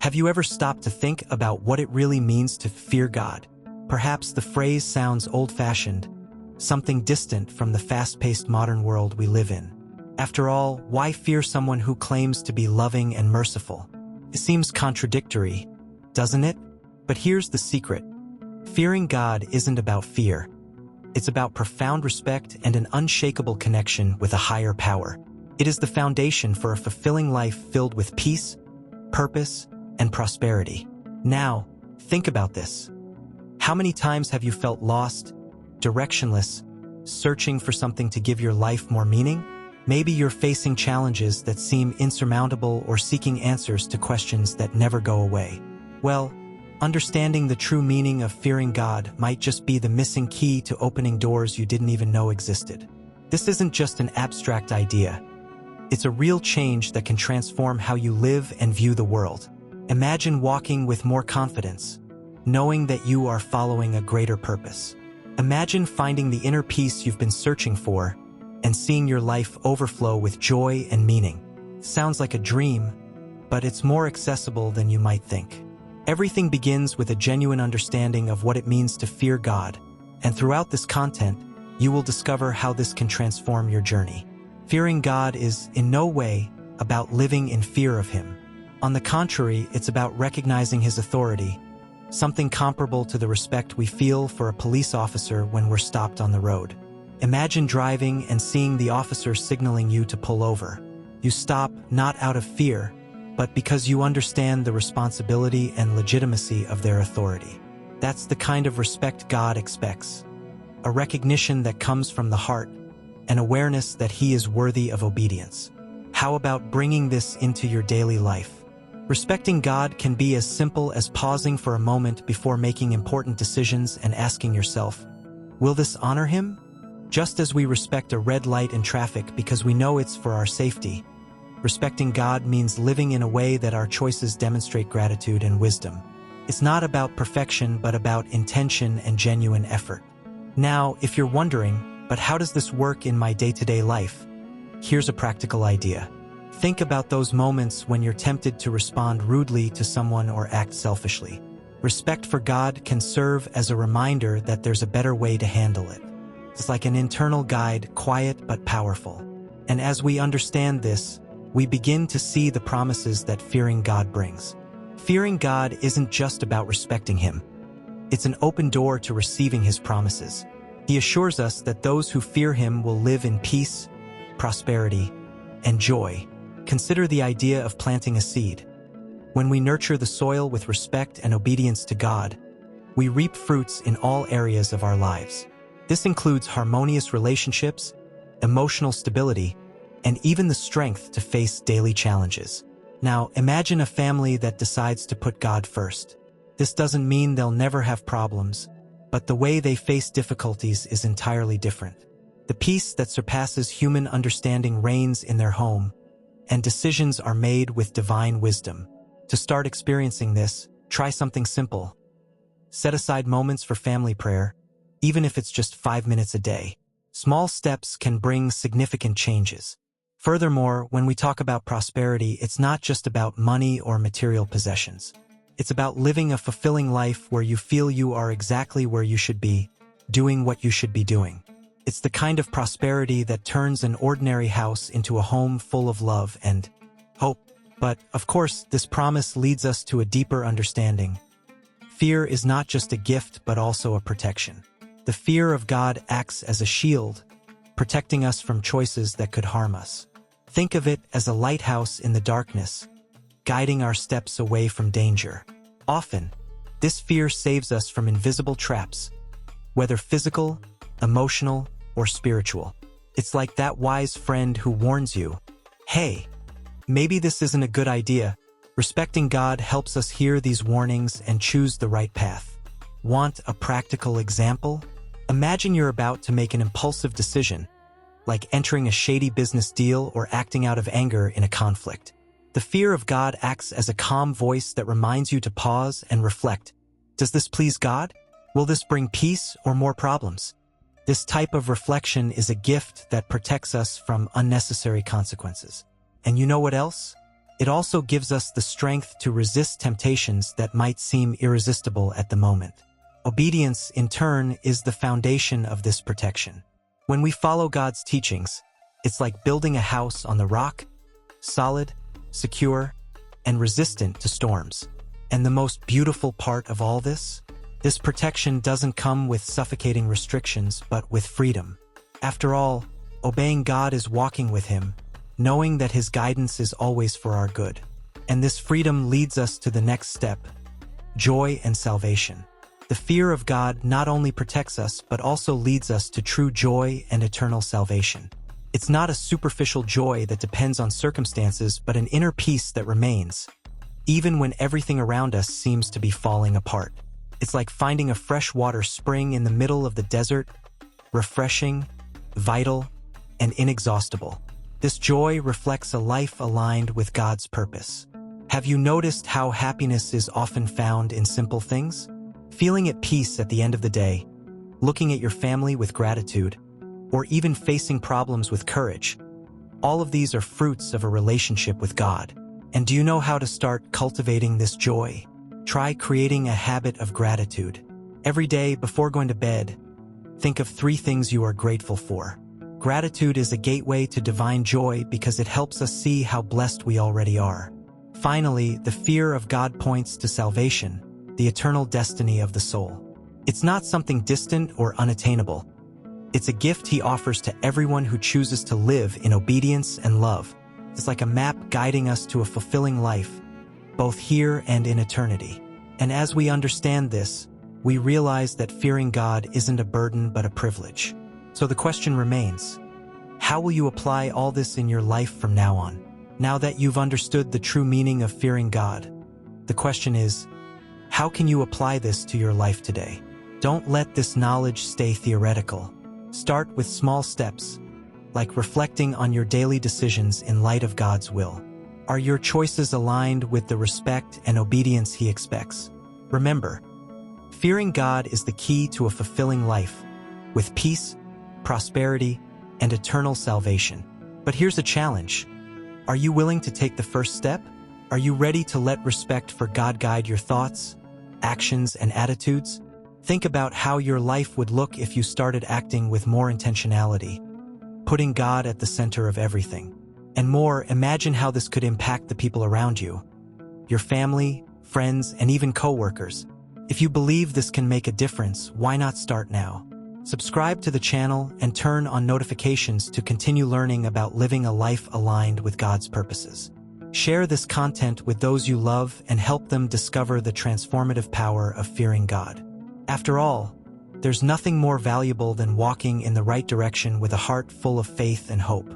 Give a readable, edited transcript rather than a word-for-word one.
Have you ever stopped to think about what it really means to fear God? Perhaps the phrase sounds old-fashioned, something distant from the fast-paced modern world we live in. After all, why fear someone who claims to be loving and merciful? It seems contradictory, doesn't it? But here's the secret. Fearing God isn't about fear. It's about profound respect and an unshakable connection with a higher power. It is the foundation for a fulfilling life filled with peace, purpose, and prosperity. Now, think about this. How many times have you felt lost, directionless, searching for something to give your life more meaning? Maybe you're facing challenges that seem insurmountable or seeking answers to questions that never go away. Well, understanding the true meaning of fearing God might just be the missing key to opening doors you didn't even know existed. This isn't just an abstract idea. It's a real change that can transform how you live and view the world. Imagine walking with more confidence, knowing that you are following a greater purpose. Imagine finding the inner peace you've been searching for and seeing your life overflow with joy and meaning. Sounds like a dream, but it's more accessible than you might think. Everything begins with a genuine understanding of what it means to fear God, and throughout this content, you will discover how this can transform your journey. Fearing God is in no way about living in fear of Him. On the contrary, it's about recognizing His authority, something comparable to the respect we feel for a police officer when we're stopped on the road. Imagine driving and seeing the officer signaling you to pull over. You stop not out of fear, but because you understand the responsibility and legitimacy of their authority. That's the kind of respect God expects. A recognition that comes from the heart, an awareness that He is worthy of obedience. How about bringing this into your daily life? Respecting God can be as simple as pausing for a moment before making important decisions and asking yourself, will this honor Him? Just as we respect a red light in traffic because we know it's for our safety, respecting God means living in a way that our choices demonstrate gratitude and wisdom. It's not about perfection, but about intention and genuine effort. Now, if you're wondering, but how does this work in my day-to-day life? Here's a practical idea. Think about those moments when you're tempted to respond rudely to someone or act selfishly. Respect for God can serve as a reminder that there's a better way to handle it. It's like an internal guide, quiet but powerful. And as we understand this, we begin to see the promises that fearing God brings. Fearing God isn't just about respecting Him. It's an open door to receiving His promises. He assures us that those who fear Him will live in peace, prosperity, and joy. Consider the idea of planting a seed. When we nurture the soil with respect and obedience to God, we reap fruits in all areas of our lives. This includes harmonious relationships, emotional stability, and even the strength to face daily challenges. Now, imagine a family that decides to put God first. This doesn't mean they'll never have problems, but the way they face difficulties is entirely different. The peace that surpasses human understanding reigns in their home, and decisions are made with divine wisdom. To start experiencing this, try something simple. Set aside moments for family prayer, even if it's just 5 minutes a day. Small steps can bring significant changes. Furthermore, when we talk about prosperity, it's not just about money or material possessions. It's about living a fulfilling life where you feel you are exactly where you should be, doing what you should be doing. It's the kind of prosperity that turns an ordinary house into a home full of love and hope. But, of course, this promise leads us to a deeper understanding. Fear is not just a gift, but also a protection. The fear of God acts as a shield, protecting us from choices that could harm us. Think of it as a lighthouse in the darkness, guiding our steps away from danger. Often, this fear saves us from invisible traps, whether physical, emotional, or spiritual. It's like that wise friend who warns you, hey, maybe this isn't a good idea. Respecting God helps us hear these warnings and choose the right path. Want a practical example? Imagine you're about to make an impulsive decision, like entering a shady business deal or acting out of anger in a conflict. The fear of God acts as a calm voice that reminds you to pause and reflect. Does this please God? Will this bring peace or more problems? This type of reflection is a gift that protects us from unnecessary consequences. And you know what else? It also gives us the strength to resist temptations that might seem irresistible at the moment. Obedience, in turn, is the foundation of this protection. When we follow God's teachings, it's like building a house on the rock, solid, secure, and resistant to storms. And the most beautiful part of all this? This protection doesn't come with suffocating restrictions, but with freedom. After all, obeying God is walking with Him, knowing that His guidance is always for our good. And this freedom leads us to the next step: joy and salvation. The fear of God not only protects us, but also leads us to true joy and eternal salvation. It's not a superficial joy that depends on circumstances, but an inner peace that remains, even when everything around us seems to be falling apart. It's like finding a freshwater spring in the middle of the desert, refreshing, vital, and inexhaustible. This joy reflects a life aligned with God's purpose. Have you noticed how happiness is often found in simple things? Feeling at peace at the end of the day, looking at your family with gratitude, or even facing problems with courage. All of these are fruits of a relationship with God. And do you know how to start cultivating this joy? Try creating a habit of gratitude. Every day before going to bed, think of 3 things you are grateful for. Gratitude is a gateway to divine joy because it helps us see how blessed we already are. Finally, the fear of God points to salvation, the eternal destiny of the soul. It's not something distant or unattainable. It's a gift He offers to everyone who chooses to live in obedience and love. It's like a map guiding us to a fulfilling life, both here and in eternity. And as we understand this, we realize that fearing God isn't a burden but a privilege. So the question remains, how will you apply all this in your life from now on? Now that you've understood the true meaning of fearing God, the question is, how can you apply this to your life today? Don't let this knowledge stay theoretical. Start with small steps, like reflecting on your daily decisions in light of God's will. Are your choices aligned with the respect and obedience He expects? Remember, fearing God is the key to a fulfilling life, with peace, prosperity, and eternal salvation. But here's a challenge. Are you willing to take the first step? Are you ready to let respect for God guide your thoughts, actions, and attitudes? Think about how your life would look if you started acting with more intentionality, putting God at the center of everything. And more, imagine how this could impact the people around you, your family, friends, and even co-workers. If you believe this can make a difference, why not start now? Subscribe to the channel and turn on notifications to continue learning about living a life aligned with God's purposes. Share this content with those you love and help them discover the transformative power of fearing God. After all, there's nothing more valuable than walking in the right direction with a heart full of faith and hope.